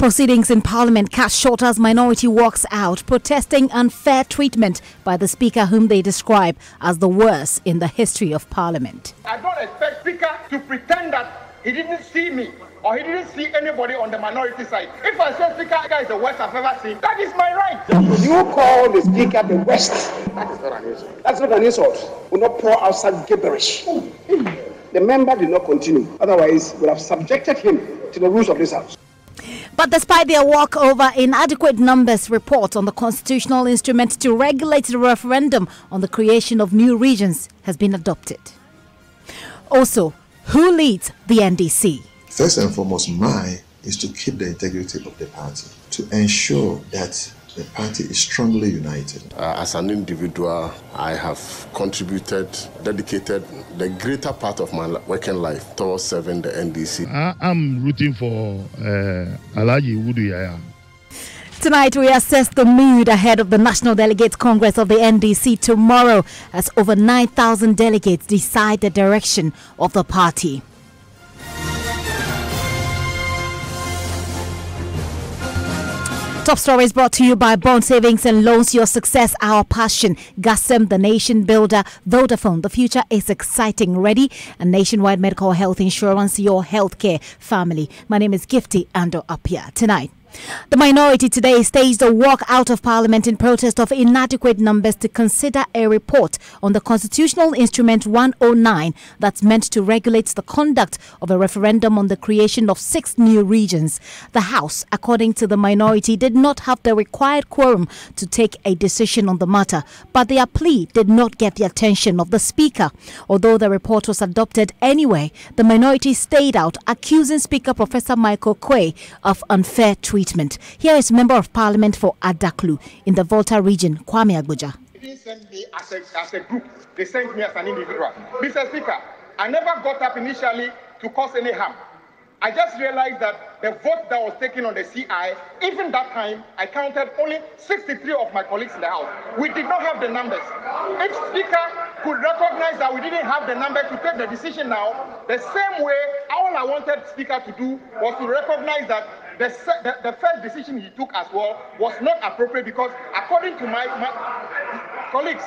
Proceedings in Parliament cut short as minority walks out, protesting unfair treatment by the Speaker, whom they describe as the worst in the history of Parliament. I don't expect Speaker to pretend that he didn't see me or he didn't see anybody on the minority side. If I say Speaker is the worst I've ever seen, that is my right. You call the Speaker the worst. That is not an insult. That's not an insult. We'll not pour outside gibberish. The member did not continue. Otherwise, we would have subjected him to the rules of this House. But despite their walkover, inadequate numbers report on the constitutional instrument to regulate the referendum on the creation of new regions has been adopted. Also, who leads the NDC? First and foremost, mine is to keep the integrity of the party, to ensure that the party is strongly united. As an individual, I have contributed, dedicated the greater part of my working life towards serving the NDC. I'm rooting for Alaji Uduyaya. Tonight, we assess the mood ahead of the National Delegates Congress of the NDC tomorrow, as over 9,000 delegates decide the direction of the party. Top Story is brought to you by Bond Savings and Loans. Your success, our passion. Gasem, the nation builder. Vodafone, the future is exciting. Ready? And Nationwide Medical Health Insurance, your healthcare family. My name is Gifty Ando Apia. Tonight, the minority today staged a walk out of Parliament in protest of inadequate numbers to consider a report on the Constitutional Instrument 109 that's meant to regulate the conduct of a referendum on the creation of 6 new regions. The House, according to the minority, did not have the required quorum to take a decision on the matter, but their plea did not get the attention of the Speaker. Although the report was adopted anyway, the minority stayed out, accusing Speaker Professor Michael Quay of unfair treatment. Here is Member of Parliament for Adaklu in the Volta region, Kwame Agboja. They didn't send me as a group. They sent me as an individual. Mr. Speaker, I never got up initially to cause any harm. I just realized that the vote that was taken on the CI, even that time, I counted only 63 of my colleagues in the House. We did not have the numbers. If Speaker could recognize that we didn't have the numbers to take the decision now, the same way, all I wanted Speaker to do was to recognize that the first decision he took as well was not appropriate, because according to my colleagues.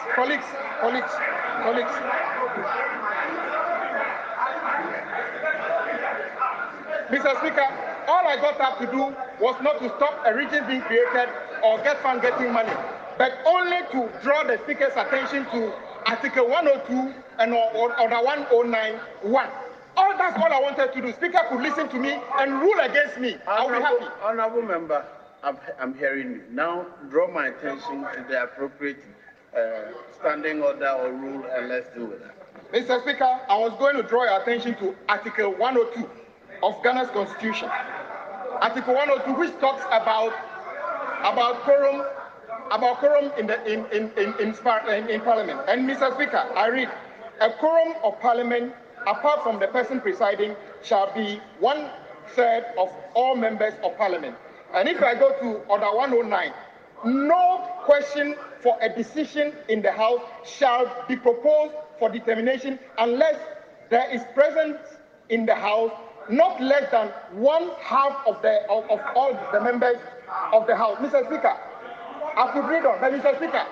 Mr. Speaker, all I got up to do was not to stop a region being created or get fund getting money, but only to draw the Speaker's attention to Article 102 and Order 109(1). That's all I wanted to do. Speaker could listen to me and rule against me. I'll be happy. Honourable Member, I'm hearing you. Now draw my attention to the appropriate standing order or rule, and let's do it. Mr. Speaker, I was going to draw your attention to Article 102 of Ghana's Constitution. Article 102, which talks about quorum in Parliament. And Mr. Speaker, I read, a quorum of Parliament, apart from the person presiding, shall be 1/3 of all members of Parliament. And if I go to Order 109, no question for a decision in the House shall be proposed for determination unless there is present in the House not less than 1/2 of all the members of the House. Mr. Speaker, I could read on, but Mr. Speaker,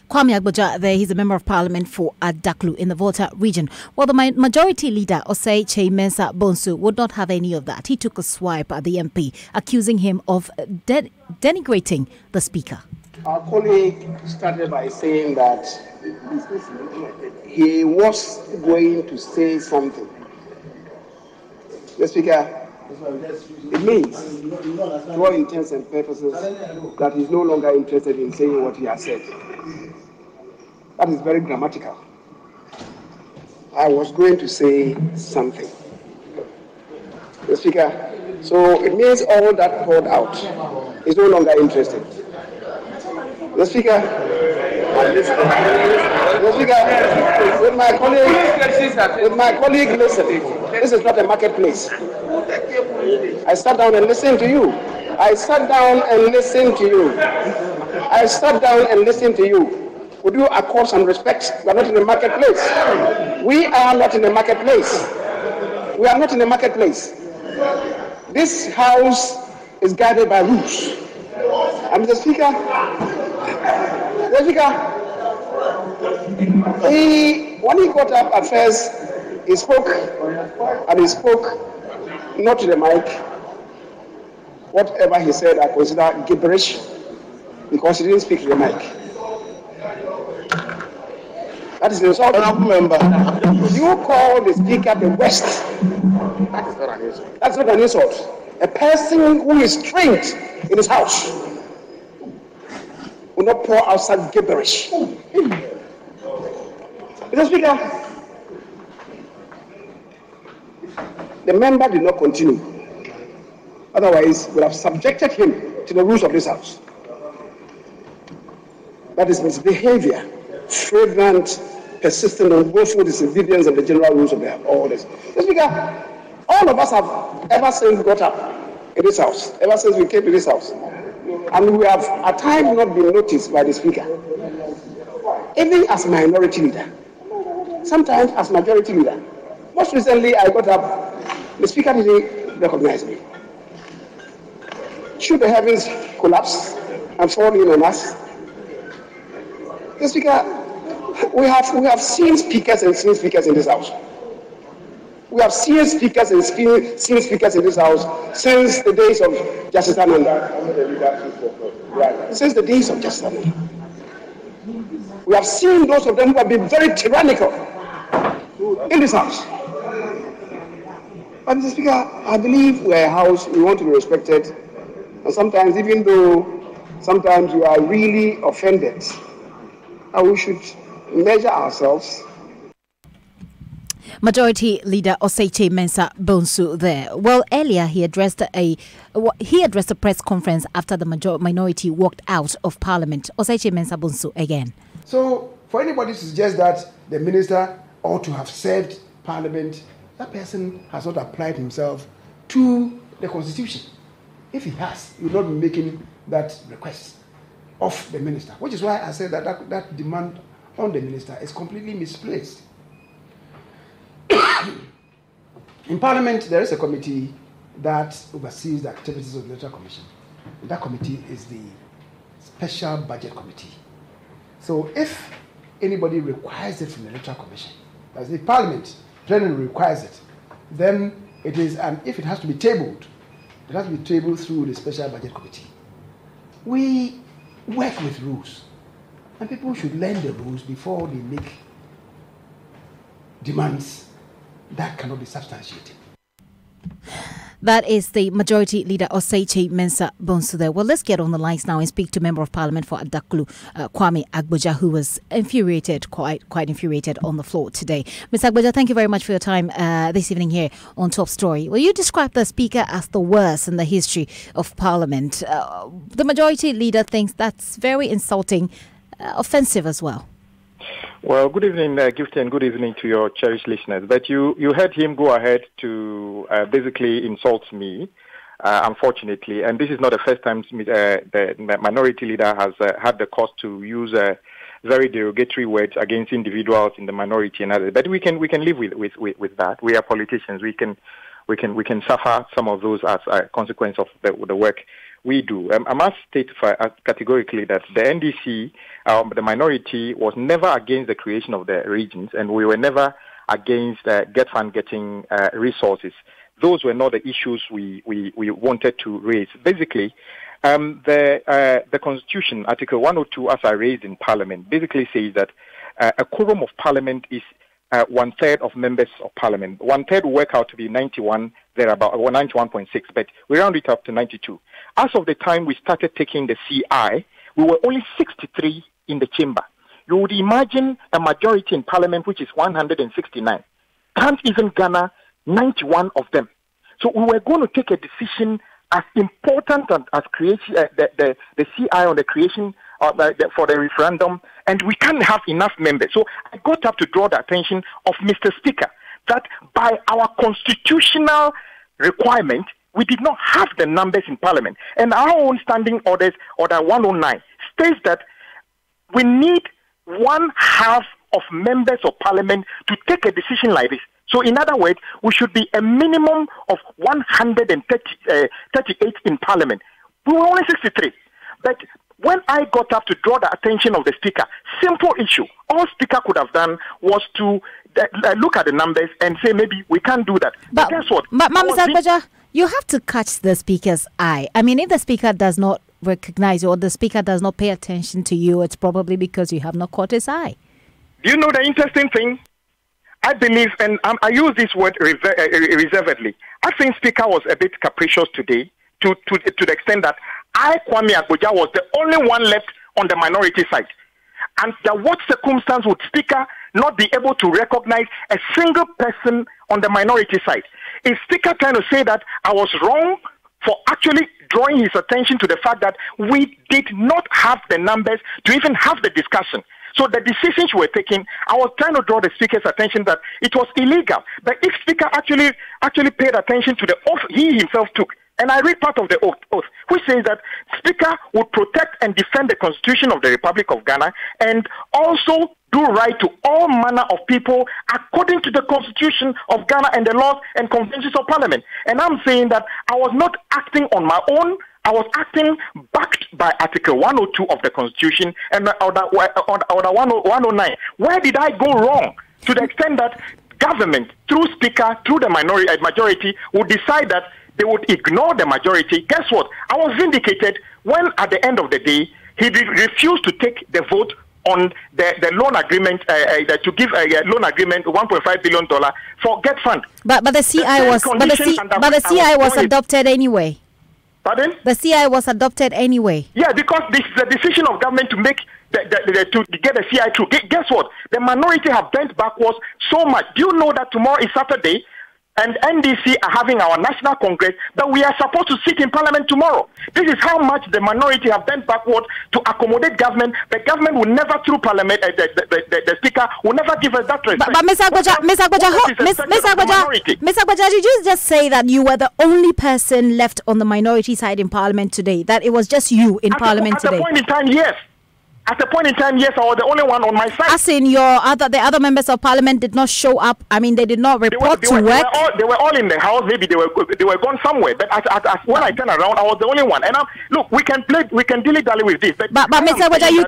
Kwame Agboja there, he's a Member of Parliament for Adaklu in the Volta region. Well, the majority leader, Osei Cheimensa Bonsu, would not have any of that. He took a swipe at the MP, accusing him of denigrating the Speaker. Our colleague started by saying that he was going to say something. The Speaker, it means, to all intents and purposes, that he's no longer interested in saying what he has said. That is very grammatical. I was going to say something. The Speaker, so it means all that poured out is no longer interested. The Speaker, with my colleague, listen, this is not a marketplace. I sat down and listened to you. I sat down and listened to you. Would you accord some respect? We are not in a marketplace. We are not in a marketplace. We are not in a marketplace. This House is guided by rules. And Mr. Speaker, when he got up at first, he spoke not to the mic. Whatever he said, I consider gibberish because he didn't speak to the mic. That is an insult. Member. You call the speaker the West. That is not an insult. That's not an insult. A person who is trained in his house will not pour outside gibberish. Mr. Speaker, the member did not continue. Otherwise, we would have subjected him to the rules of this House. That is misbehavior, flagrant, persistent, and willful disobedience of the general rules of the orders. Mr. Speaker, all of us have ever since got up in this House, ever since we came to this House, and we have at times not been noticed by the Speaker, even as minority leader, sometimes as majority leader. Most recently, I got up, the Speaker didn't recognize me. Should the heavens collapse and fall in on us? The Speaker, we have seen speakers and seen speakers in this House. We have seen speakers and seen speakers in this House since the days of Justice Ananda. Since the days of Justice Ananda. We have seen those of them who have been very tyrannical in this House. But Mr. Speaker, I believe we're a House, we want to be respected. And sometimes, even though sometimes you are really offended, we should measure ourselves. Majority Leader Osei Mensah Bonsu there. Well, earlier he addressed a press conference after the minority walked out of Parliament. Osei Mensah Bonsu again. So, for anybody to suggest that the minister ought to have served Parliament, that person has not applied himself to the Constitution. If he has, he will not be making that request of the minister, which is why I said that demand on the minister is completely misplaced. In Parliament, there is a committee that oversees the activities of the Electoral Commission. That committee is the Special Budget Committee. So if anybody requires it from the Electoral Commission, as the Parliament generally requires it, then it is, and if it has to be tabled, it has to be tabled through the Special Budget Committee. We work with rules, and people should learn the rules before they make demands that cannot be substantiated. That is the Majority Leader Osei Mensah Bonsu there. Well, let's get on the lines now and speak to Member of Parliament for Adaklu, Kwame Agboja, who was infuriated, quite infuriated on the floor today. Ms. Agboja, thank you very much for your time this evening here on Top Story. Well, you described the Speaker as the worst in the history of Parliament. The Majority Leader thinks that's very insulting, offensive as well. Well, good evening, Gifty, and good evening to your cherished listeners. But you heard him go ahead to basically insult me, unfortunately. And this is not the first time the minority leader has had the cause to use very derogatory words against individuals in the minority and others. But we can live with that. We are politicians. We can suffer some of those as a consequence of the work we do. I must state categorically that the NDC, the minority, was never against the creation of the regions, and we were never against getting resources. Those were not the issues we wanted to raise. Basically, the Constitution, Article 102, as I raised in Parliament, basically says that a quorum of Parliament is 1/3 of members of Parliament. 1/3 will work out to be 91, thereabout, or 91.6, but we round it up to 92. As of the time we started taking the CI, we were only 63 in the chamber. You would imagine a majority in Parliament, which is 169, can't even garner 91 of them. So we were going to take a decision as important as creation, the CI on the creation for the referendum, and we can't have enough members. So I got up to draw the attention of Mr. Speaker that by our constitutional requirement, we did not have the numbers in Parliament. And our own standing orders, Order 109, states that we need 1/2 of members of Parliament to take a decision like this. So in other words, we should be a minimum of 138 in Parliament. We were only 63. But when I got up to draw the attention of the Speaker, simple issue. All Speaker could have done was to look at the numbers and say maybe we can't do that. But guess what? Mr. Agbaja, you have to catch the Speaker's eye. I mean, if the Speaker does not recognize you or the Speaker does not pay attention to you, it's probably because you have not caught his eye. Do you know the interesting thing? I believe, and I use this word reservedly, I think Speaker was a bit capricious today to the extent that Kwame Agbaja was the only one left on the minority side. And what circumstance would Speaker not be able to recognize a single person on the minority side? Is Speaker trying to say that I was wrong for actually drawing his attention to the fact that we did not have the numbers to even have the discussion? So the decisions we were taking, I was trying to draw the Speaker's attention that it was illegal. But if Speaker actually paid attention to the oath he himself took, and I read part of the oath, which says that Speaker would protect and defend the Constitution of the Republic of Ghana and also do right to all manner of people according to the Constitution of Ghana and the laws and conventions of Parliament. And I'm saying that I was not acting on my own. I was acting backed by Article 102 of the Constitution and Order 109. Where did I go wrong? To the extent that government, through Speaker, through the majority, would decide that they would ignore the majority. Guess what? I was vindicated when, at the end of the day, he refused to take the vote on the loan agreement, to give a loan agreement $1.5 billion for Get Fund. But the CI was adopted anyway. Pardon? The CI was adopted anyway. Yeah, because this is a decision of government to make to get the CI through. Guess what? The minority have bent backwards so much. Do you know that tomorrow is Saturday and NDC are having our National Congress, but we are supposed to sit in Parliament tomorrow? This is how much the minority have bent backward to accommodate government. The government will never, through Parliament, the Speaker will never give us that respect. But Ms. Agbaja, did you just say that you were the only person left on the minority side in Parliament today? That it was just you in Parliament today? At the point in time, yes. At a point in time, yes, I was the only one on my side. As in the other members of Parliament did not show up. I mean, they did not report to work. They were all in the house. Maybe they were gone somewhere. But when I turned around, I was the only one. And look, we can dilly-dally with this. But Mr. Agbaja, you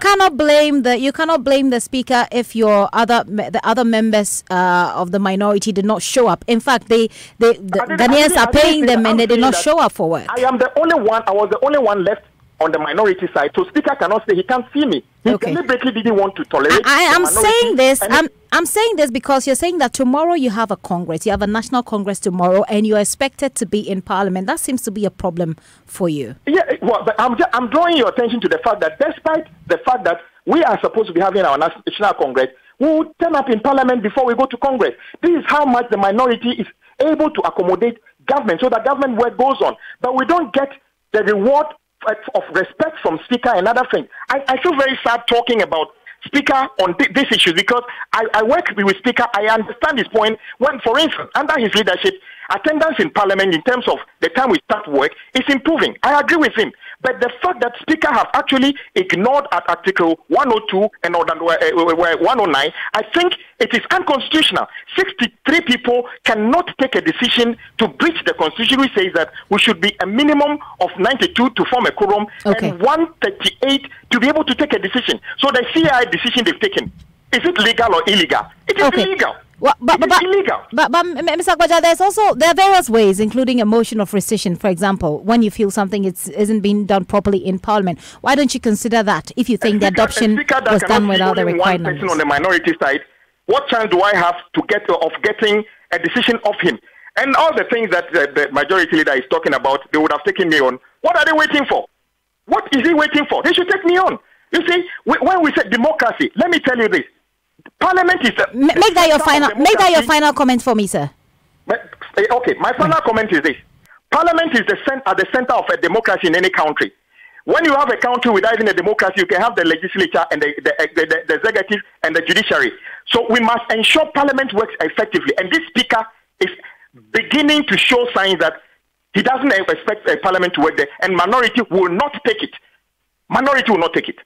cannot blame the Speaker if the other members of the minority did not show up. In fact, the Ghanaians are paying them, and they did not show up for work. I am the only one. I was the only one left on the minority side, so Speaker cannot say he can't see me. He deliberately didn't want to tolerate. I'm saying this. I'm saying this because you're saying that tomorrow you have a Congress, you have a National Congress tomorrow, and you're expected to be in Parliament. That seems to be a problem for you. Yeah, well, but I'm drawing your attention to the fact that despite the fact that we are supposed to be having our National Congress, we will turn up in Parliament before we go to Congress. This is how much the minority is able to accommodate government, so that government work goes on. But we don't get the reward of respect from Speaker and other things. I feel very sad talking about Speaker on these issues because I work with Speaker. I understand his point when, for instance, under his leadership, attendance in Parliament in terms of the time we start work is improving. I agree with him. But the fact that Speaker have actually ignored at Article 102 and 109, I think it is unconstitutional. 63 people cannot take a decision to breach the Constitution, which says that we should be a minimum of 92 to form a quorum and 138 to be able to take a decision. So the CI decision they've taken, is it legal or illegal? It is illegal. But illegal. But Mr. Agbaja, there are various ways, including a motion of rescission, for example, when you feel something isn't being done properly in Parliament. Why don't you consider that if you think the adoption was done without the required numbers? Person on the minority side, what chance do I have to getting a decision of him? And all the things that the majority leader is talking about, they would have taken me on. What are they waiting for? What is he waiting for? They should take me on. You see, when we say democracy, let me tell you this. Parliament is make that your final comment for me, sir. Okay, my final comment is this: Parliament is at the center of a democracy in any country. When you have a country without even a democracy, you can have the legislature and the executive and the judiciary. So we must ensure Parliament works effectively. And this Speaker is beginning to show signs that he doesn't expect a Parliament to work there, and minority will not take it. Minority will not take it.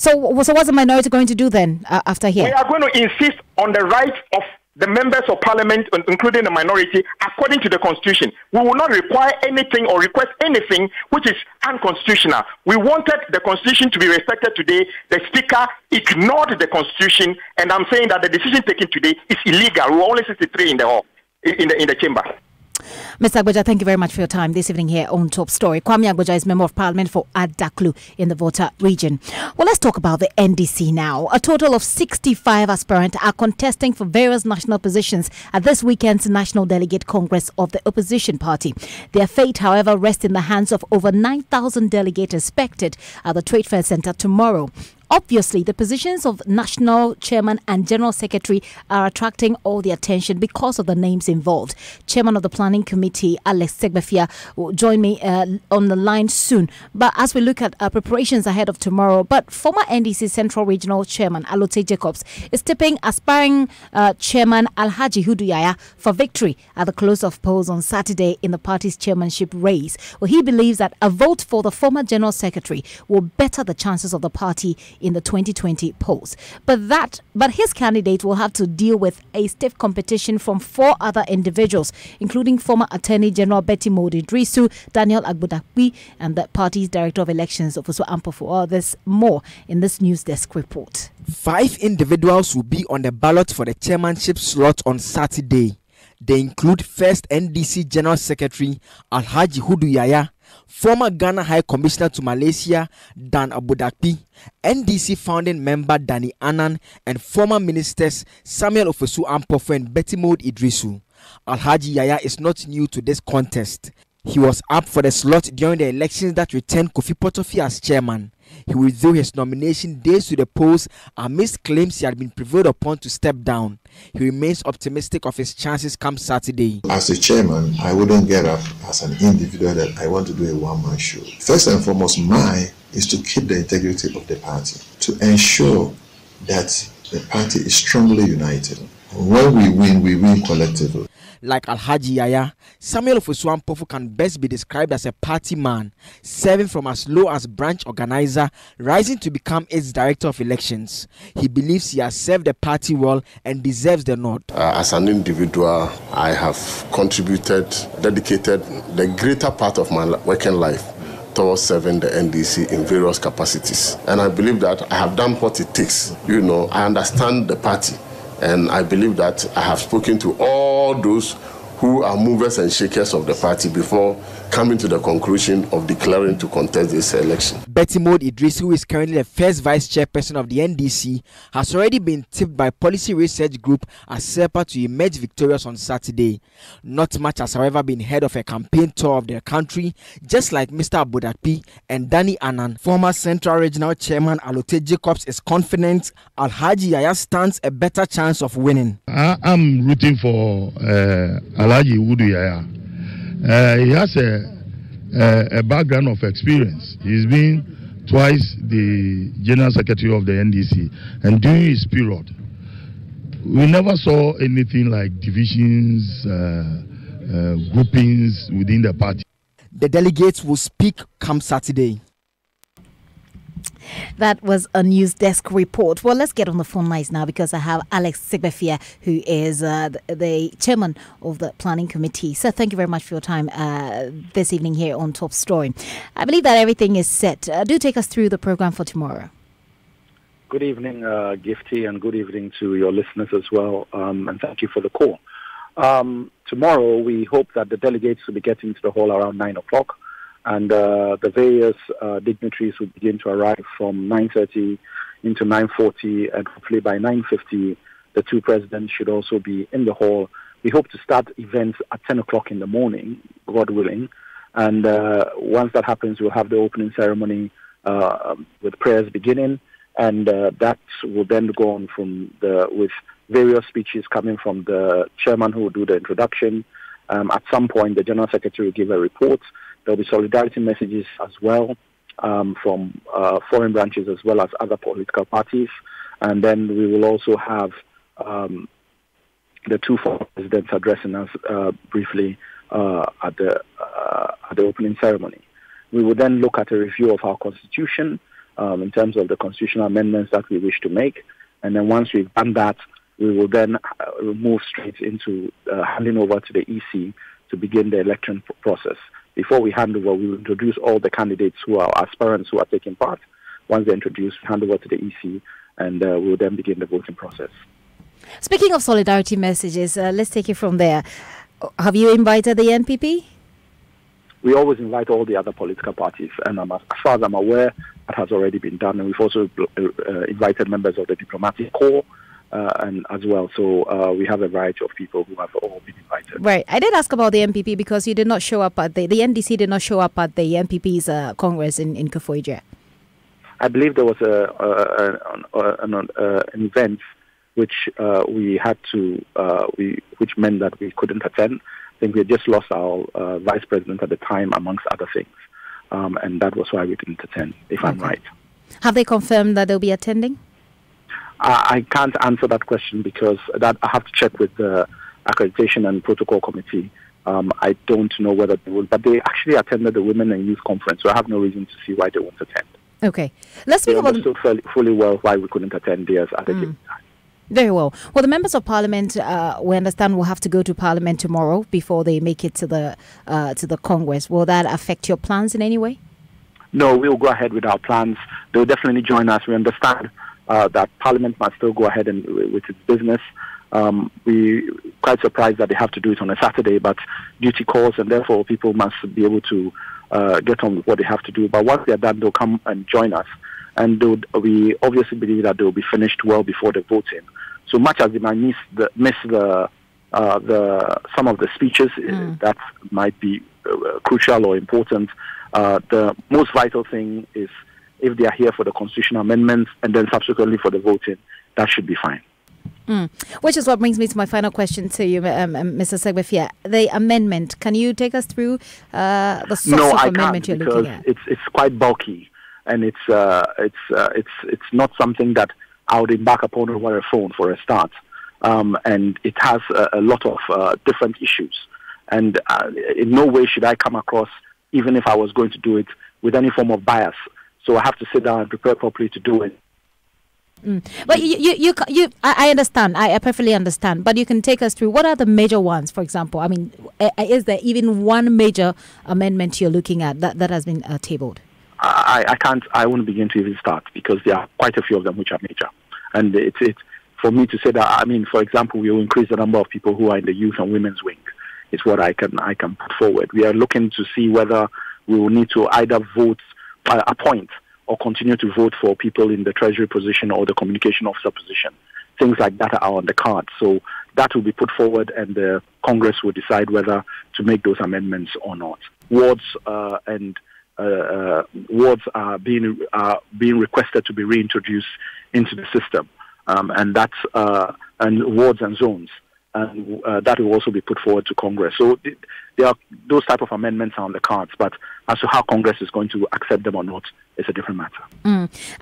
So what's the minority going to do then after here? We are going to insist on the right of the members of parliament, including the minority, according to the constitution. We will not require anything or request anything which is unconstitutional. We wanted the constitution to be respected today. The speaker ignored the constitution, and I'm saying that the decision taken today is illegal. We were only 63 in the hall, in the chamber. Mr. Agboja, thank you very much for your time this evening here on Top Story. Kwame Agboja is Member of Parliament for Adaklu in the Volta region. Well, let's talk about the NDC now. A total of 65 aspirants are contesting for various national positions at this weekend's National Delegate Congress of the opposition party. Their fate, however, rests in the hands of over 9,000 delegates expected at the Trade Fair Center tomorrow. Obviously, the positions of National Chairman and General Secretary are attracting all the attention because of the names involved. Chairman of the Planning Committee, Alex Segbefia, will join me on the line soon. But as we look at preparations ahead of tomorrow, but former NDC Central Regional Chairman Alote Jacobs is tipping aspiring Chairman Alhaji Hudu Yaya for victory at the close of polls on Saturday in the party's chairmanship race. Well, he believes that a vote for the former General Secretary will better the chances of the party in the 2020 polls. But his candidate will have to deal with a stiff competition from 4 other individuals, including former Attorney General Betty Modi Idrisu, Daniel Agbodakbi, and the party's Director of Elections, Ofosu Ampofu. All this more in this News Desk report. 5 individuals will be on the ballot for the chairmanship slot on Saturday. They include first NDC General Secretary Alhaji Hudu Yaya, former Ghana High Commissioner to Malaysia Dan Abudakpi, NDC founding member Danny Annan, and former ministers Samuel Ofosu Ampofu and Betty Maud Idrisu. Alhaji Yaya is not new to this contest. He was up for the slot during the elections that returned Kofi Potofie as chairman. He withdrew his nomination days to the polls amidst claims he had been prevailed upon to step down. He remains optimistic of his chances come Saturday. As a chairman, I wouldn't get up as an individual that I want to do a one-man show. First and foremost, mine is to keep the integrity of the party, to ensure that the party is strongly united. When we win collectively. Like Alhaji Yaya, Samuel Ofosu Ampofu can best be described as a party man, serving from as low as branch organizer, rising to become its director of elections. He believes he has served the party well and deserves the nod. As an individual, I have contributed, dedicated the greater part of my working life towards serving the NDC in various capacities. And I believe that I have done what it takes. I understand the party. And I believe that I have spoken to all those who are movers and shakers of the party before coming to the conclusion of declaring to contest this election. Betty Maud Idris, who is currently the first vice chairperson of the NDC, has already been tipped by Policy Research Group as SERPA to emerge victorious on Saturday. Not much has, however, been heard of a campaign tour of the country, just like Mr. Abudakpi and Danny Annan. Former Central Regional Chairman Alote Jacobs is confident Alhaji Yaya stands a better chance of winning. I'm rooting for Alhaji Hudu Yaya. He has a background of experience. He's been twice the General Secretary of the NDC, and during his period, we never saw anything like divisions, groupings within the party. The delegates will speak come Saturday. That was a News Desk report. Well, let's get on the phone lines now because I have Alex Segbefia, who is the chairman of the Planning Committee. So thank you very much for your time this evening here on Top Story. I believe that everything is set. Do take us through the program for tomorrow. Good evening, Gifty, and good evening to your listeners as well. And thank you for the call. Tomorrow, we hope that the delegates will be getting to the hall around 9 o'clock. And the various dignitaries will begin to arrive from 9:30 into 9:40, and hopefully by 9:50, the 2 presidents should also be in the hall. We hope to start events at 10 o'clock in the morning, God willing. And once that happens, we'll have the opening ceremony with prayers beginning, and that will then go on with various speeches coming from the chairman who will do the introduction. At some point, the General Secretary will give a report. There will be solidarity messages as well from foreign branches as well as other political parties. And then we will also have the 2 former presidents addressing us briefly at the opening ceremony. We will then look at a review of our constitution in terms of the constitutional amendments that we wish to make. And then once we've done that, we will then move straight into handing over to the EC to begin the election process. Before we hand over, we will introduce all the candidates who are aspirants who are taking part. Once they're introduced, hand over to the EC, and we will then begin the voting process. Speaking of solidarity messages, let's take it from there. Have you invited the NPP? We always invite all the other political parties, and as far as I'm aware, that has already been done. And we've also invited members of the diplomatic corps and as well. So we have a variety of people who have all been invited. Right. I did ask about the NPP because you did not show up at the NDC did not show up at the NPP's Congress in Koforidua. I believe there was an event which we had to, which meant that we couldn't attend. I think we had just lost our vice president at the time, amongst other things, and that was why we didn't attend, if I'm right. Have they confirmed that they'll be attending? I can't answer that question because that I have to check with the Accreditation and Protocol Committee. I don't know whether they will, but they actually attended the Women and Youth Conference, so I have no reason to see why they won't attend. Okay. Let's speak about... They understood fully well why we couldn't attend theirs at the given time. Very well. Well, the members of Parliament, we understand, will have to go to Parliament tomorrow before they make it to the Congress. Will that affect your plans in any way? No, we'll go ahead with our plans. They'll definitely join us. We understand that Parliament must still go ahead and with its business. We're quite surprised that they have to do it on a Saturday, but duty calls, and therefore people must be able to get on with what they have to do. But once they're done, they'll come and join us. And we obviously believe that they'll be finished well before the voting. So much as they might miss some of the speeches that might be crucial or important, the most vital thing is if they are here for the constitutional amendments and then subsequently for the voting, that should be fine. Which is what brings me to my final question to you, Mr. Segbefia. The amendment, can you take us through the source of amendment you're looking at? It's quite bulky, and it's not something that I would embark upon over a phone for a start. And it has a lot of different issues. And in no way should I come across, even if I was going to do it, with any form of bias. So I have to sit down and prepare properly to do it. But I understand. I perfectly understand. But you can take us through what are the major ones, for example. I mean, is there even one major amendment you're looking at that has been tabled? I won't begin to even start because there are quite a few of them which are major. And it's for me to say that, I mean, for example, we will increase the number of people who are in the youth and women's wing. Is what I can put forward. We are looking to see whether we will need to either appoint or continue to vote for people in the treasury position or the communication officer position. Things like that are on the card. So that will be put forward and the Congress will decide whether to make those amendments or not. Wards are being requested to be reintroduced into the system. And wards and zones. And that will also be put forward to Congress. So there are those type of amendments are on the cards, but as to how Congress is going to accept them or not is a different matter.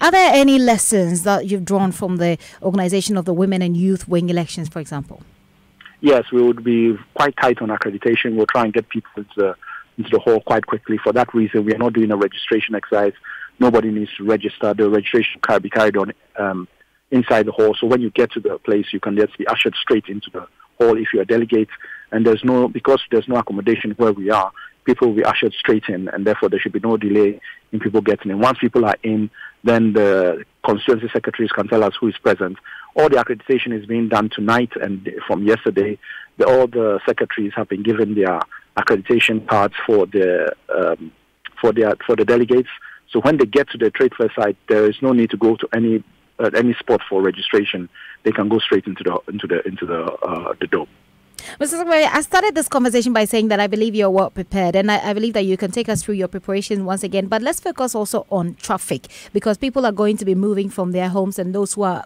Are there any lessons that you've drawn from the organization of the Women and Youth Wing elections, for example? Yes, we would be quite tight on accreditation. We'll try and get people into the hall quite quickly. For that reason, we are not doing a registration exercise. Nobody needs to register. The registration can be carried on inside the hall. So when you get to the place, you can just be ushered straight into the hall if you're a delegate. And because there's no accommodation where we are, people will be ushered straight in, and therefore there should be no delay in people getting in. Once people are in, then the constituency secretaries can tell us who is present. All the accreditation is being done tonight, and from yesterday, all the secretaries have been given their accreditation cards for the delegates. So when they get to the trade fair site, there is no need to go to any spot for registration. They can go straight into the dome. Mr. Segbefia, I started this conversation by saying that I believe you're well prepared, and I believe that you can take us through your preparation once again. But let's focus also on traffic, because people are going to be moving from their homes, and those who are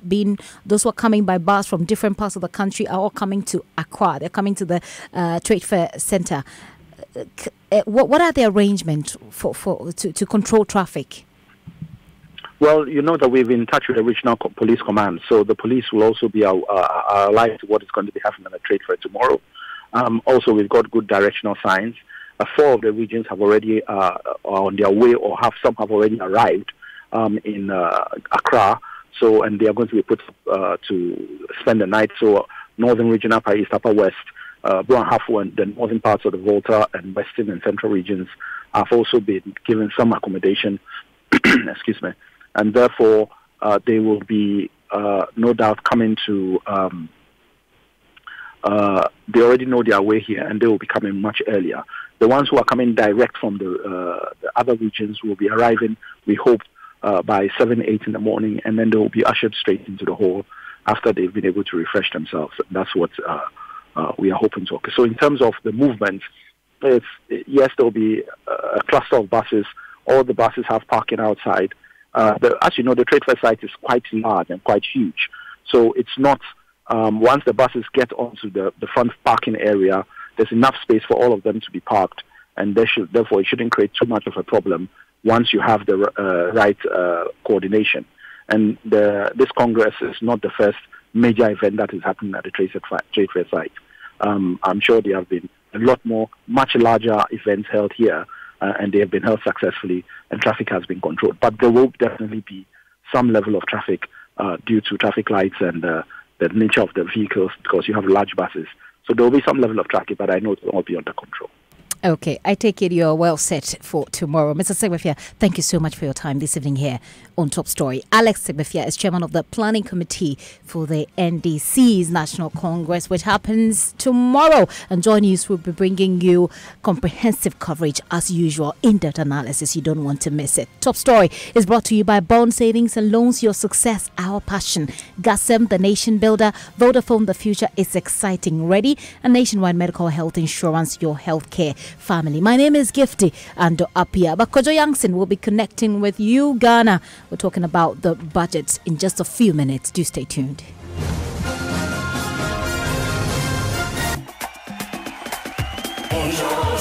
coming by bus from different parts of the country are all coming to Accra. They're coming to the Trade Fair Center. What are the arrangements to control traffic? Well, you know that we've been in touch with the regional police command, so the police will also be alive to what is going to be happening at the trade fair tomorrow. Also, we've got good directional signs. 4 of the regions have already are on their way, or some have already arrived in Accra. So, and they are going to be put to spend the night. So, Northern Region, Upper East, Upper West, Buahafu, and the northern parts of the Volta and Western and Central regions have also been given some accommodation. Excuse me. And therefore, they will be no doubt coming to. They already know their way here, and they will be coming much earlier. The ones who are coming direct from the other regions will be arriving, we hope, by 7, 8 in the morning, and then they will be ushered straight into the hall after they've been able to refresh themselves. That's what we are hoping to occur. So in terms of the movement, yes, there will be a cluster of buses. All the buses have parking outside. As you know, the trade fair site is quite large and quite huge. So it's not, once the buses get onto the front parking area, there's enough space for all of them to be parked, and therefore it shouldn't create too much of a problem once you have the right coordination. And this Congress is not the first major event that is happening at the trade fair site. I'm sure there have been a lot more, much larger events held here, and they have been held successfully, and traffic has been controlled. But there will definitely be some level of traffic due to traffic lights and the nature of the vehicles, because you have large buses. So there will be some level of traffic, but I know it will all be under control. Okay, I take it you're well set for tomorrow. Mr. Segbefia, thank you so much for your time this evening here on Top Story. Alex Segbefia is chairman of the planning committee for the NDC's National Congress, which happens tomorrow. And Joy News will be bringing you comprehensive coverage as usual, in-depth analysis. You don't want to miss it. Top Story is brought to you by Bond Savings and Loans, your success, our passion. Gasem, the nation builder. Vodafone, the future is exciting. Ready? And Nationwide Medical Health Insurance, your healthcare family. My name is Gifty Ando Apia. But Kojo Youngson will be connecting with you, Ghana. We're talking about the budget in just a few minutes. Do stay tuned. Control